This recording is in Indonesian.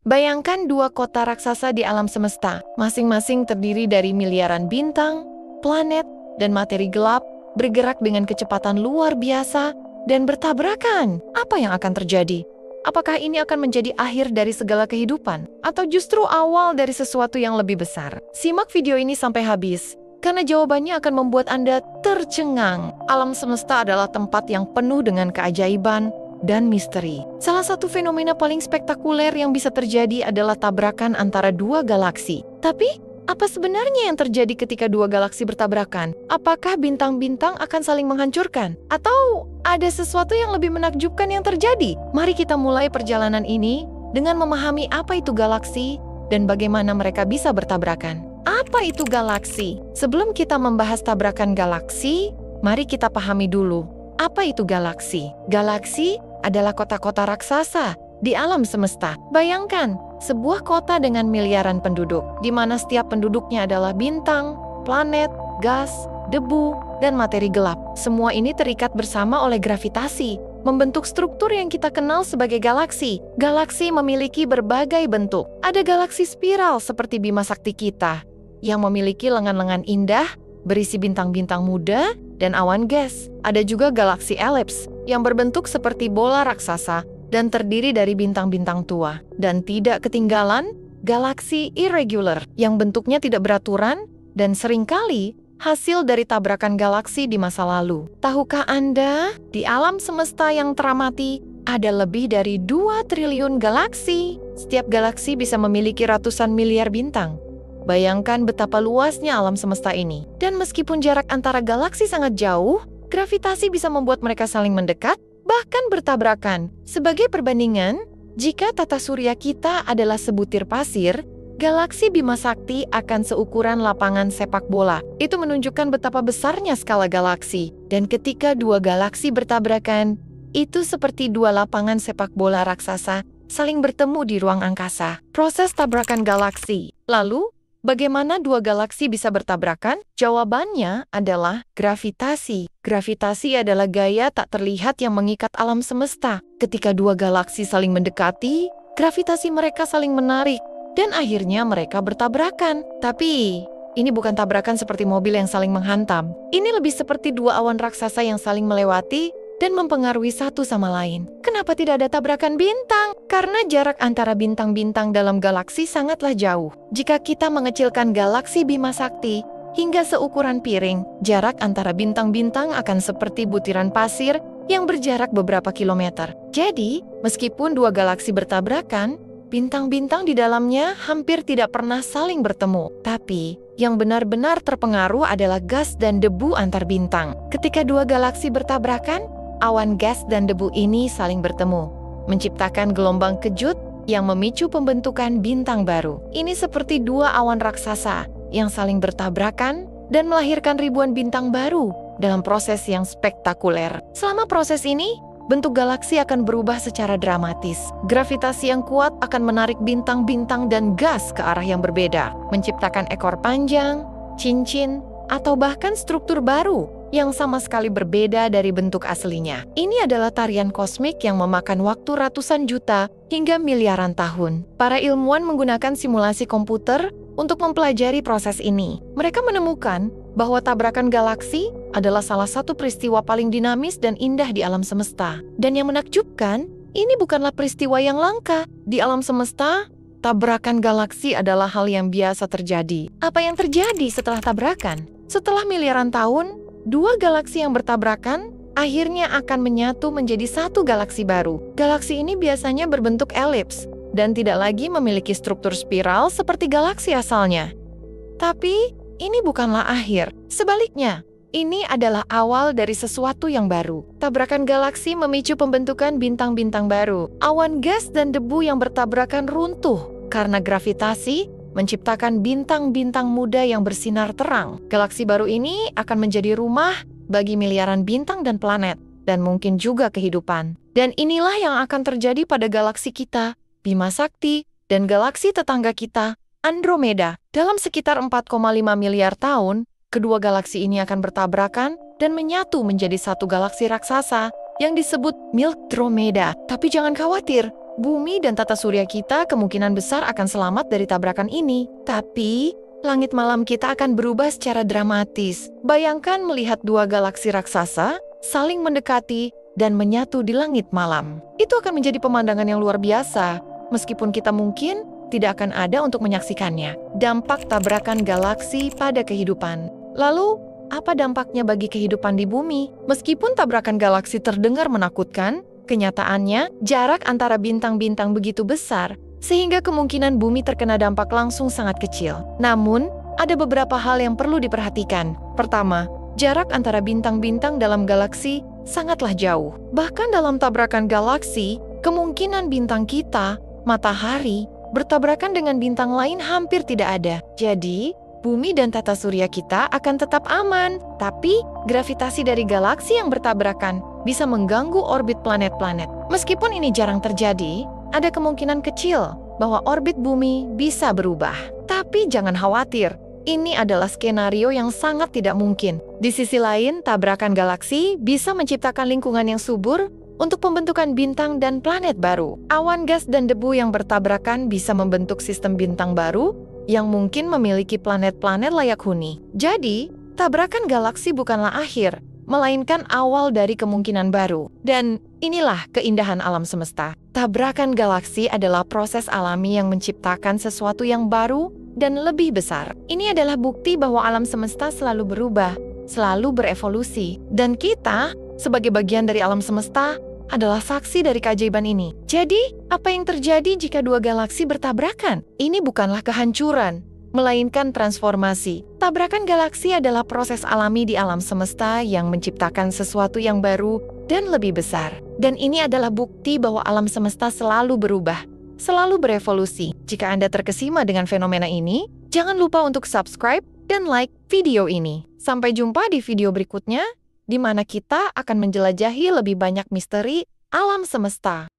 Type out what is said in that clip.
Bayangkan dua kota raksasa di alam semesta, masing-masing terdiri dari miliaran bintang, planet, dan materi gelap, bergerak dengan kecepatan luar biasa dan bertabrakan. Apa yang akan terjadi? Apakah ini akan menjadi akhir dari segala kehidupan? Atau justru awal dari sesuatu yang lebih besar? Simak video ini sampai habis, karena jawabannya akan membuat Anda tercengang. Alam semesta adalah tempat yang penuh dengan keajaiban dan misteri. Salah satu fenomena paling spektakuler yang bisa terjadi adalah tabrakan antara dua galaksi. Tapi, apa sebenarnya yang terjadi ketika dua galaksi bertabrakan? Apakah bintang-bintang akan saling menghancurkan? Atau ada sesuatu yang lebih menakjubkan yang terjadi? Mari kita mulai perjalanan ini dengan memahami apa itu galaksi dan bagaimana mereka bisa bertabrakan. Apa itu galaksi? Sebelum kita membahas tabrakan galaksi, mari kita pahami dulu. Apa itu galaksi? Galaksi adalah kota-kota raksasa di alam semesta. Bayangkan, sebuah kota dengan miliaran penduduk, di mana setiap penduduknya adalah bintang, planet, gas, debu, dan materi gelap. Semua ini terikat bersama oleh gravitasi, membentuk struktur yang kita kenal sebagai galaksi. Galaksi memiliki berbagai bentuk. Ada galaksi spiral seperti Bima Sakti kita, yang memiliki lengan-lengan indah, berisi bintang-bintang muda, dan awan gas. Ada juga galaksi elips, yang berbentuk seperti bola raksasa, dan terdiri dari bintang-bintang tua. Dan tidak ketinggalan, galaksi irregular yang bentuknya tidak beraturan dan seringkali hasil dari tabrakan galaksi di masa lalu. Tahukah Anda, di alam semesta yang teramati, ada lebih dari 2 triliun galaksi. Setiap galaksi bisa memiliki ratusan miliar bintang. Bayangkan betapa luasnya alam semesta ini. Dan meskipun jarak antara galaksi sangat jauh, gravitasi bisa membuat mereka saling mendekat, bahkan bertabrakan. Sebagai perbandingan, jika tata surya kita adalah sebutir pasir, galaksi Bima Sakti akan seukuran lapangan sepak bola. Itu menunjukkan betapa besarnya skala galaksi. Dan ketika dua galaksi bertabrakan, itu seperti dua lapangan sepak bola raksasa saling bertemu di ruang angkasa. Proses tabrakan galaksi. Lalu, bagaimana dua galaksi bisa bertabrakan? Jawabannya adalah gravitasi. Gravitasi adalah gaya tak terlihat yang mengikat alam semesta. Ketika dua galaksi saling mendekati, gravitasi mereka saling menarik, dan akhirnya mereka bertabrakan. Tapi, ini bukan tabrakan seperti mobil yang saling menghantam. Ini lebih seperti dua awan raksasa yang saling melewati dan mempengaruhi satu sama lain. Kenapa tidak ada tabrakan bintang? Karena jarak antara bintang-bintang dalam galaksi sangatlah jauh. Jika kita mengecilkan galaksi Bima Sakti hingga seukuran piring, jarak antara bintang-bintang akan seperti butiran pasir yang berjarak beberapa kilometer. Jadi, meskipun dua galaksi bertabrakan, bintang-bintang di dalamnya hampir tidak pernah saling bertemu. Tapi, yang benar-benar terpengaruh adalah gas dan debu antar bintang. Ketika dua galaksi bertabrakan, awan gas dan debu ini saling bertemu, menciptakan gelombang kejut yang memicu pembentukan bintang baru. Ini seperti dua awan raksasa yang saling bertabrakan dan melahirkan ribuan bintang baru dalam proses yang spektakuler. Selama proses ini, bentuk galaksi akan berubah secara dramatis. Gravitasi yang kuat akan menarik bintang-bintang dan gas ke arah yang berbeda, menciptakan ekor panjang, cincin, atau bahkan struktur baru yang sama sekali berbeda dari bentuk aslinya. Ini adalah tarian kosmik yang memakan waktu ratusan juta hingga miliaran tahun. Para ilmuwan menggunakan simulasi komputer untuk mempelajari proses ini. Mereka menemukan bahwa tabrakan galaksi adalah salah satu peristiwa paling dinamis dan indah di alam semesta. Dan yang menakjubkan, ini bukanlah peristiwa yang langka. Di alam semesta, tabrakan galaksi adalah hal yang biasa terjadi. Apa yang terjadi setelah tabrakan? Setelah miliaran tahun, dua galaksi yang bertabrakan akhirnya akan menyatu menjadi satu galaksi baru. Galaksi ini biasanya berbentuk elips dan tidak lagi memiliki struktur spiral seperti galaksi asalnya. Tapi, ini bukanlah akhir. Sebaliknya, ini adalah awal dari sesuatu yang baru. Tabrakan galaksi memicu pembentukan bintang-bintang baru. Awan gas dan debu yang bertabrakan runtuh karena gravitasi menciptakan bintang-bintang muda yang bersinar terang. Galaksi baru ini akan menjadi rumah bagi miliaran bintang dan planet, dan mungkin juga kehidupan. Dan inilah yang akan terjadi pada galaksi kita, Bima Sakti, dan galaksi tetangga kita, Andromeda. Dalam sekitar 4,5 miliar tahun, kedua galaksi ini akan bertabrakan dan menyatu menjadi satu galaksi raksasa yang disebut Milkdromeda. Tapi jangan khawatir, bumi dan tata surya kita kemungkinan besar akan selamat dari tabrakan ini. Tapi, langit malam kita akan berubah secara dramatis. Bayangkan melihat dua galaksi raksasa saling mendekati dan menyatu di langit malam. Itu akan menjadi pemandangan yang luar biasa, meskipun kita mungkin tidak akan ada untuk menyaksikannya. Dampak tabrakan galaksi pada kehidupan. Lalu, apa dampaknya bagi kehidupan di bumi? Meskipun tabrakan galaksi terdengar menakutkan, kenyataannya jarak antara bintang-bintang begitu besar, sehingga kemungkinan bumi terkena dampak langsung sangat kecil. Namun, ada beberapa hal yang perlu diperhatikan. Pertama, jarak antara bintang-bintang dalam galaksi sangatlah jauh. Bahkan dalam tabrakan galaksi, kemungkinan bintang kita, matahari, bertabrakan dengan bintang lain hampir tidak ada. Jadi, bumi dan tata surya kita akan tetap aman. Tapi, gravitasi dari galaksi yang bertabrakan bisa mengganggu orbit planet-planet. Meskipun ini jarang terjadi, ada kemungkinan kecil bahwa orbit bumi bisa berubah. Tapi jangan khawatir, ini adalah skenario yang sangat tidak mungkin. Di sisi lain, tabrakan galaksi bisa menciptakan lingkungan yang subur untuk pembentukan bintang dan planet baru. Awan gas dan debu yang bertabrakan bisa membentuk sistem bintang baru yang mungkin memiliki planet-planet layak huni. Jadi, tabrakan galaksi bukanlah akhir, melainkan awal dari kemungkinan baru. Dan inilah keindahan alam semesta. Tabrakan galaksi adalah proses alami yang menciptakan sesuatu yang baru dan lebih besar. Ini adalah bukti bahwa alam semesta selalu berubah, selalu berevolusi. Dan kita, sebagai bagian dari alam semesta, adalah saksi dari keajaiban ini. Jadi, apa yang terjadi jika dua galaksi bertabrakan? Ini bukanlah kehancuran, melainkan transformasi. Tabrakan galaksi adalah proses alami di alam semesta yang menciptakan sesuatu yang baru dan lebih besar. Dan ini adalah bukti bahwa alam semesta selalu berubah, selalu berevolusi. Jika Anda terkesima dengan fenomena ini, jangan lupa untuk subscribe dan like video ini. Sampai jumpa di video berikutnya, di mana kita akan menjelajahi lebih banyak misteri alam semesta.